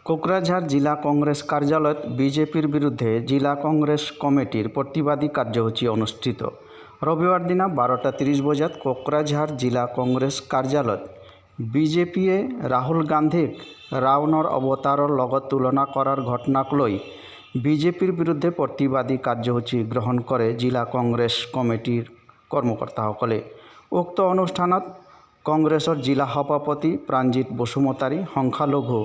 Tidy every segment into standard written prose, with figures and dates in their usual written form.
কোকরাঝাড় জিলা কংগ্রেস কার্যালয়ত বিজেপির বিরুদ্ধে জিলা কংগ্রেস কমিটির প্রতিবাদী কার্যসূচী অনুষ্ঠিত। রবিবার দিনা 12:30 বজাত কোকরাঝাড় জিলা কংগ্রেস কার্যালয়ত বিজেপিয়ে রাহুল গান্ধীক ৰাৱণৰ অৱতাৰৰ লগত তুলনা কৰাৰ ঘটনাক লৈ বিজেপিৰ বিৰুদ্ধে প্ৰতিবাদী কাৰ্যসূচী গ্ৰহণ কৰে জিলা কংগ্ৰেছ কমিটিৰ কৰ্মকৰ্তাসকলে। উক্ত অনুষ্ঠানত কংগ্ৰেছৰ জিলা সভাপতি প্ৰাণজিৎ বসুমতাৰী, সংখ্যালঘু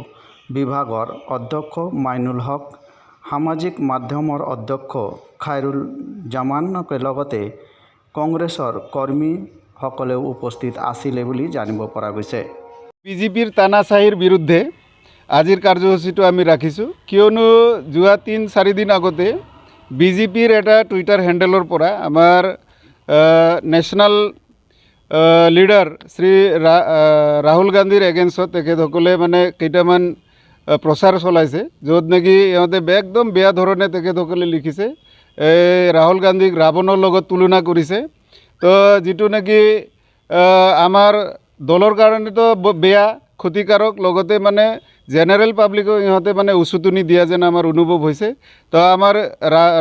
বিভাগৰ অধ্যক্ষ মাইনুল হক, সামাজিক মাধ্যমৰ অধ্যক্ষ খাইৰুল জামানকে লগতে কংগ্ৰেছৰ কৰ্মীসকলেও উপস্থিত আছিলে বুলি জানিব পৰা গৈছে। বিজেপিৰ তানাচাহিৰ বিৰুদ্ধে আজিৰ কাৰ্যসূচীটো আমি ৰাখিছোঁ, কিয়নো যোৱা 3-4 দিন আগতে বিজেপিৰ এটা টুইটাৰ হেণ্ডেলৰ পৰা আমাৰ নেশ্যনেল লিডাৰ শ্ৰী ৰাহুল গান্ধীৰ এগেইনষ্টত তেখেতসকলে মানে কেইটামান প্ৰচাৰ চলাইছে, য'ত নেকি ইহঁতে একদম বেয়া ধৰণে তেখেতসকলে লিখিছে ৰাহুল গান্ধীক ৰাৱণৰ লগত তুলনা কৰিছে। তো যিটো নেকি আমাৰ দলৰ কাৰণেতো বেয়া, ক্ষতিকাৰক, লগতে মানে জেনেৰেল পাব্লিকক ইহঁতে মানে উচুটনি দিয়া যেন আমাৰ অনুভৱ হৈছে। তো আমাৰ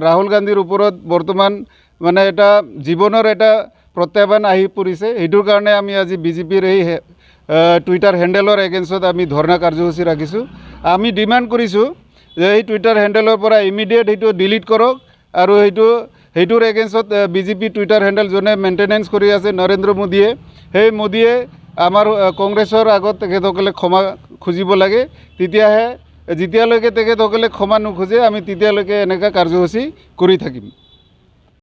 ৰাহুল গান্ধীৰ ওপৰত বৰ্তমান মানে এটা জীৱনৰ এটা প্ৰত্যাহ্বান আহি পৰিছে। সেইটোৰ কাৰণে আমি আজি বিজেপিৰ এই টুইটাৰ হেণ্ডেলৰ এগেইনষ্টত আমি ধৰ্ণা কাৰ্যসূচী ৰাখিছোঁ। আমি ডিমাণ্ড কৰিছোঁ যে এই টুইটাৰ হেণ্ডেলৰ পৰা ইমিডিয়েট সেইটো ডিলিট কৰক, আৰু সেইটোৰ এগেইনষ্টত বিজেপি টুইটাৰ হেণ্ডেল যোনে মেইনটেনেঞ্চ কৰি আছে নৰেন্দ্ৰ মোদীয়ে, সেই মোদীয়ে আমাৰ কংগ্ৰেছৰ আগত তেখেতসকলে ক্ষমা খুজিব লাগে। তেতিয়াহে, যেতিয়ালৈকে তেখেতসকলে ক্ষমা নোখোজে আমি তেতিয়ালৈকে এনেকুৱা কাৰ্যসূচী কৰি থাকিম।